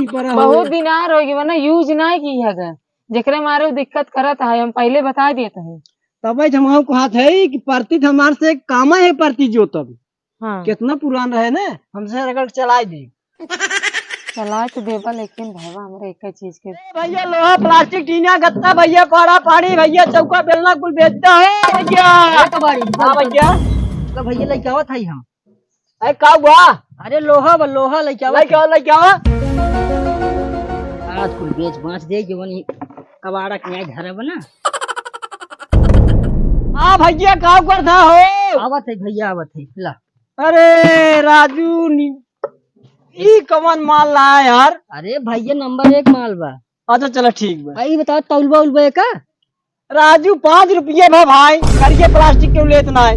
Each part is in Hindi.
किस्ती पर बहुत दिनार होगी वरना यूज नहीं की है जेकरे मारे दिक्कत करत है हम पहले बता देते हैं। तब हम कहा थे कि परती हमारे से काम है परती जो तब हाँ कितना पुरान रहे ना हमसे अगर चला दे चला तो देवा लेकिन भाईवा हमारे एक चीज के भैया लोहा प्लास्टिक टीना गत्ता भैया पाड़ा पाड़ी भैया चौका बेलना कुल बेचता है भैया। हाँ भैया तो भैया लेके आवत है हम। अरे का हुआ? अरे लोहा लेके आवत लेके आओ आज कुल बेच बाँच दे जो बनी कबाड़ा के यहाँ घर बना। हाँ भैया का कर था हो? आवत है भैया आवत है ला। अरे राजू ई कवन माल लाया यार? अरे भैया नंबर 1 माल बा। अच्छा चलो ठीक बा। भाई बताओ तौलबा उलबा का? राजू 5 रुपये में भाई करिए प्लास्टिक क्यों लेतना है?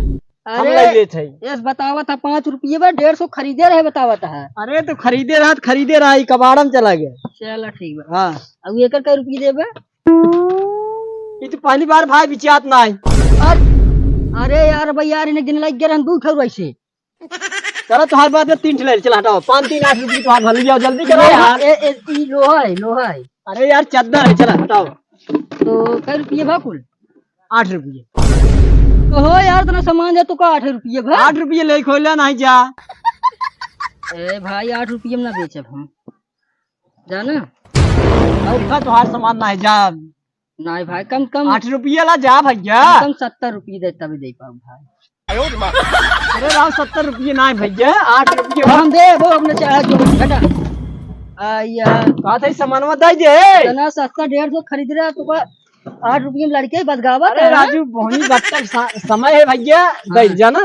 हम ले लेते हैं। यस बतावा था 5 रुपये बा 150 खरीदे रहे बतावा था। अरे तो खरीदे रहा कबाड़म चला गया। चलो ठीक बा। हाँ अब एक का रुपये देबे? ये तो पहली बार भाई बिचात ना है। अरे यार भैया यार इन्हें दिन लग गया हम 2 खर वैसे। चलो तुम्हारी बात में 3 ठेले चला हटाओ 5 3 8 रुपये तुम्हारे भले जाओ जल्दी करो यार। लोहा है। अरे यार चद्दर है चला हटाओ। तो कै रुपये भा कुल? 8 रुपये। तो हो यार इतना सामान है तो का 8 रुपये भा? 8 रुपये ले खोला नहीं जा। ए भाई 8 रुपये में ना बेचे हम जाना। और तुम्हारा सामान नहीं जा। नहीं भाई कम 8 रुपये ला जा भैया। कम 70 रुपये देता भी दे पाऊँ भाई। अरे राव 70 रुपये नहीं भैया 8 रुपये हम दे वो अपने चाहे जो घटा आया कहा था सामान दे दे ना सस्ता 150 खरीद रहा तो 8 रुपये में लड़के बदगावा। अरे राजू बहुत बच्चा समय है भैया दे जाना।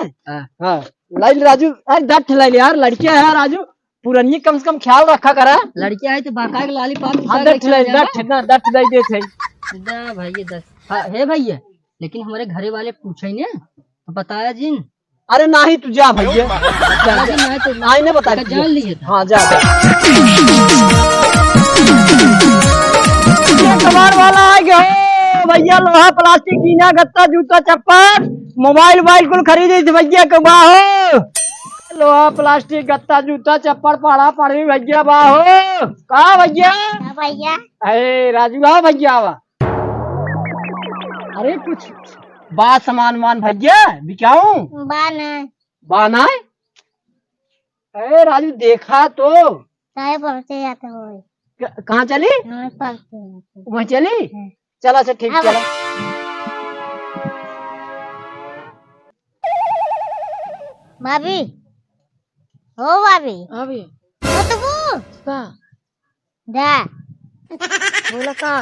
हाँ लाइल राजू अरे 10 ठेला यार लड़कियां है राजू पुरानी कम से कम ख्याल रखा करा। लड़कियां है तो बाका के लाली पाप 10 दे देते भैया 10 है भैया लेकिन हमारे घरे वाले पूछे ने तो बताया जिन। अरे नहीं तू जा भैया तो नहीं बता जान लीजिए। हाँ जा कबाड़ वाला आ गया भैया लोहा प्लास्टिक टीना गत्ता जूता चप्पल मोबाइल कुल खरीदी थी भैया कबा हो। लोहा प्लास्टिक गत्ता जूता चप्पल पाड़ा पड़ी भैया बाहो कहा भैया? भैया अरे राजू हाँ भैया आवा। अरे कुछ बात सामान भैया बिकाऊं? बाना है? अरे राजू देखा तो पढ़ते जाते हो कहाँ चली? वहाँ चली चला अच्छा ठीक चला। भाभी हो भाभी अभी हो तो का दा बोला का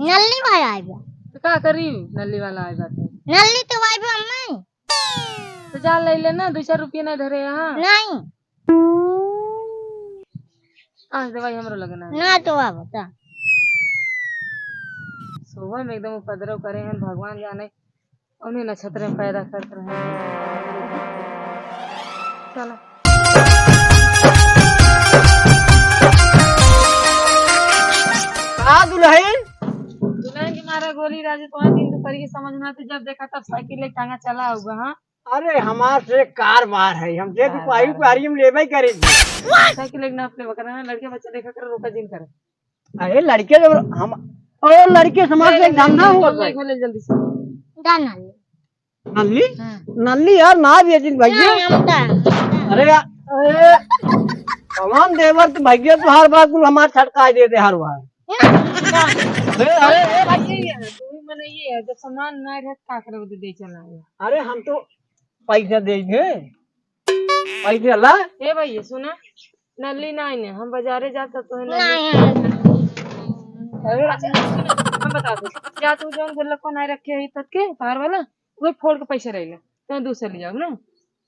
नल्ली वाला आ गया तो का करी नली वाला आए बात नल्ली तो भाई भी अम्मा तो जा ले लेना 2-4 रुपये नहीं धरे यहाँ नहीं आज दवाई हमरो लगना ना तो बाबू ता सुबह में एकदम उपद्रव करे हैं भगवान जाने उन्हें नक्षत्र में पैदा करते रहे। चलो कहा दुल्हन के मारा गोली राजू तुम्हारे दिन दोपहर की समझना तो जब देखा तब साइकिल ले टांगा चला होगा। हाँ अरे हमारे से कार बार है हम देख पारी में लेवे करेंगे साइकिल लेना अपने बकरा है लड़के बच्चे देखा कर रोका जिन करे। अरे लड़के जब हम और लड़के समाज में धंधा हुआ खोले जल्दी से दाना नल्ली नल्ली यार ना बेचिन भैया। अरे कमान देवर तो भैया तो हर बार कुल हमारे छटका देते हर बार। मैंने ये है जब सामान नहीं रहे क्या करे तो दे चला है। अरे हम तो पैसा देंगे पैसे अल्लाह ए भैया सुना नल्ली नहीं ने हम बाजारे जाता तो हम बता दो या तू जो गुल्लक को नहीं रखे है तक के तार वाला वो फोड़ के पैसे रह ले तो दूसरे ले जाओ ना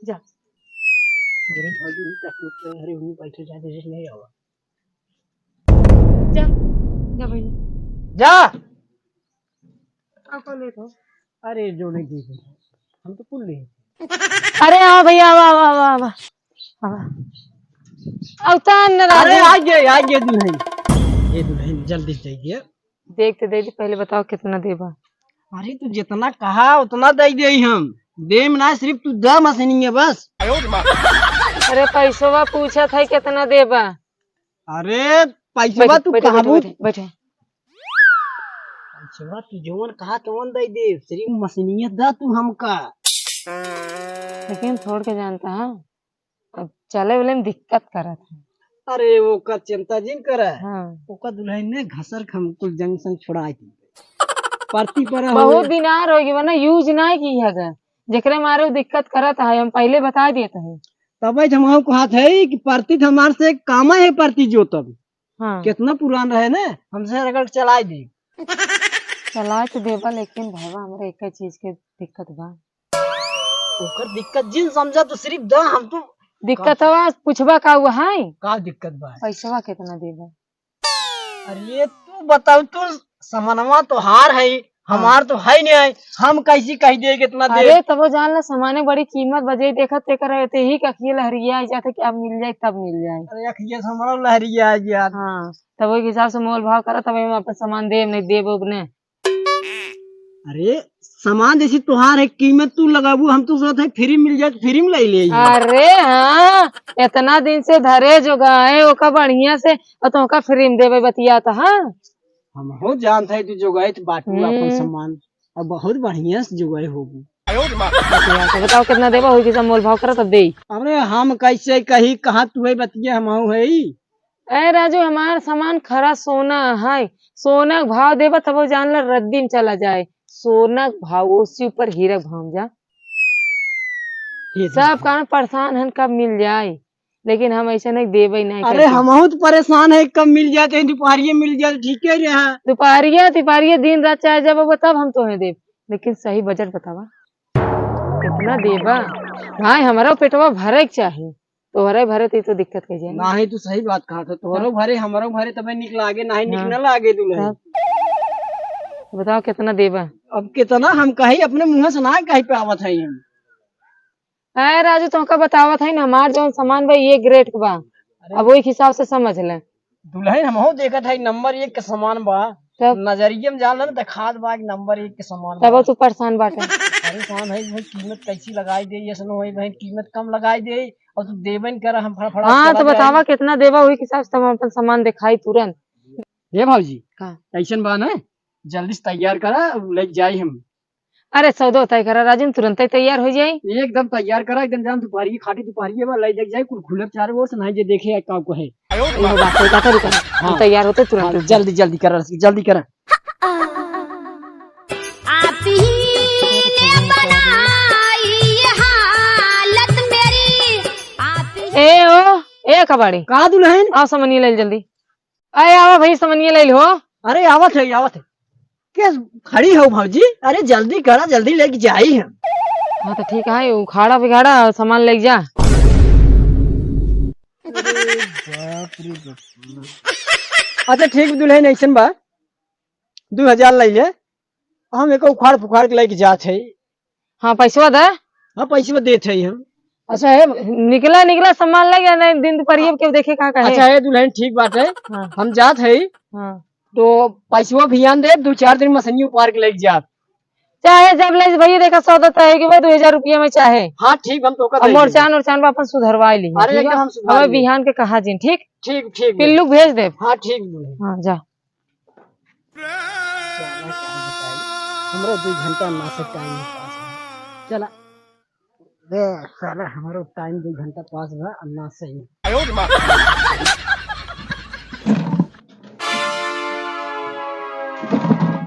जा। मेरे भाई अरे उन्हीं पैसे जाते नहीं आवा जा जा भैया जा आपको ले तो। अरे जो नहीं देखे हम तो कुल ले। अरे हाँ भैया वाह वाह वाह वाह अवतार अरे आगे दुल्हन ये दुल्हन जल्दी चाहिए देखते देखते पहले बताओ कितना देबा। अरे तू जितना कहा उतना दे दे हम देम ना सिर्फ तू द मशीनिंग है बस। अरे पैसवा पूछा था कितना देबा? अरे पैसा बैठे तू बैठे कहाँ बैठे बैठे बैठे। पैसा तू जवन कहा तवन दे दे सिर्फ मशीनियत दा तू हमका। लेकिन छोड़ के जानता है अब चले वाले में दिक्कत करा था। अरे वो का चिंता जिन करे हाँ ओका दुल्हन ने घसर खम कुल जंक्शन छुड़ाई थी परती पर बहुत दिन आ रही वरना यूज नहीं की है अगर जेकरे मारे वो दिक्कत करत है हम पहले बता दिए थे। तब हम कहा थे कि परती हमारे से काम है परती जो तब हाँ कितना पुरान रहे ना हमसे अगर चलाई दी चला तो देवा लेकिन भावा हमारे एक चीज के दिक्कत बा। ओकर दिक्कत जिन समझा तो सिर्फ दा हम तो दिक्कत हवा पूछबा का हुआ है का दिक्कत बा। पैसा कितना देबा। अरे तू बताओ तू सामानवा तो हार है हमार तो है नहीं हम कैसी कह दे कितना दे। अरे तब वो जान ला सामाने बड़ी कीमत बजे देखत ते करे ते ही का खेल हरिया जाते कि अब मिल जाए तब मिल जाए। अरे अखिए से हमारा लहरिया गया। हाँ तब वो हिसाब से मोल भाव करा तब हम अपन सामान देव नहीं देव उबने। अरे सामान जैसी तुहार है कीमत तू लगाबू हम तो सोच है फ्री मिल जाए तो फ्री में ले ले। अरे हाँ इतना दिन से धरे जो गए ओका बढ़िया से और तुमका फ्री में देवे बतिया था। हाँ हम हो जानते है तू जोगाई तो बाटू अपन हम्म। सामान अब बहुत बढ़िया से जोगाई होगी। तो बताओ कितना देवा हुई किसा मोल भाव करा तब दे। अरे हम कैसे कही कहा तू है बतिया हम है ए राजू हमार सामान खरा सोना है सोना का भाव देवा तब वो जान ला रद्दी में चला जाए सोना का भाव उसी ऊपर हीरा का भाव जा सब कारण परेशान हन कब मिल जाए लेकिन हम ऐसा नहीं देवे नहीं। अरे हम तो परेशान है कब मिल जाते हैं दोपहरिये मिल जाए ठीक है रहा। दोपहरिया तिपहरिया दिन रात चाहे जब वो तब हम तो है देव लेकिन सही बजट बतावा कितना देवा भाई हमारा पेटवा भरे के चाहिए तो भरे भरे तो दिक्कत कह जाए। ना ही तू सही बात कहा था तोहरो भरे हमारो भरे तबे निक लागे ना ही निक न लागे दुल्हन। बताओ कितना देवा। अब कितना हम कही अपने मुंह से ना कहीं पे आवत है हम। है राजू तुमका बतावत है ना हमार जो सामान भाई ये ग्रेट के बा अब वही हिसाब से समझ ले। दुल्हन हम हो देखत है नंबर 1 के सामान बा तब नजरिए में जान ना खाद बा नंबर 1 के सामान तब तू परेशान बाटे। अरे कौन है भाई कीमत कैसी लगाई दे ये सुनो भाई भाई कीमत कम लगाई दे और तू देबन कर हम फटाफट। हाँ तो बतावा कितना देवा वही हिसाब से हम अपन सामान दिखाई तुरंत। ये भाजी का ऐसन बा ना जल्दी से तैयार करा ले जाए हम। अरे सौदो तय करा राजन तुरंत ही तैयार हो जाये एकदम तैयार करा एकदम जान दोपहरी खाटी दोपहरी में ले जाए कुल खुले चारों ओर से नहीं जे देखे का को है। हम तैयार होते तुरंत। जल्दी जल्दी करा जल्दी करा। आप ही ने बनाई ये हालत मेरी आप ही ए ओ ए कबाड़ी का दुल्हन आओ सामानिया ले जल्दी आए आवा भाई सामानिया ले लो। अरे आवत है क्या खड़ी हो भाजी। अरे जल्दी करा जल्दी लेके जाई हम। हाँ तो ठीक है उखाड़ा बिगाड़ा सामान ले जा। अच्छा ठीक दुल्हन ऐसन बा 2000 ले ले हम एक उखाड़ फुखाड़ के लेके जात है। हाँ पैसा दे। हाँ पैसे देते है हम। अच्छा है निकला निकला सामान लग गया नहीं दिन दोपहर के देखे कहाँ का है। अच्छा है दुल्हन ठीक बात है हाँ हम जात है हाँ तो पैसा भी आन दे 2-4 दिन मसनियों पार्क लेके जात। चाहे जब ले भैया देखा सौदा तो है कि भाई 2000 रुपया में चाहे हाँ ठीक हम तो अब मोरचान अपन सुधरवा ली अरे एकदम हम सुधार हमें लेंगे। बिहान के कहा जिन ठीक ठीक ठीक पिल्लू भेज दे। हाँ ठीक दुल्हन। हाँ जा हमारा 2 घंटा ना से टाइम पास है चला साला हमारा टाइम 2 घंटा पास हुआ अन्ना सही।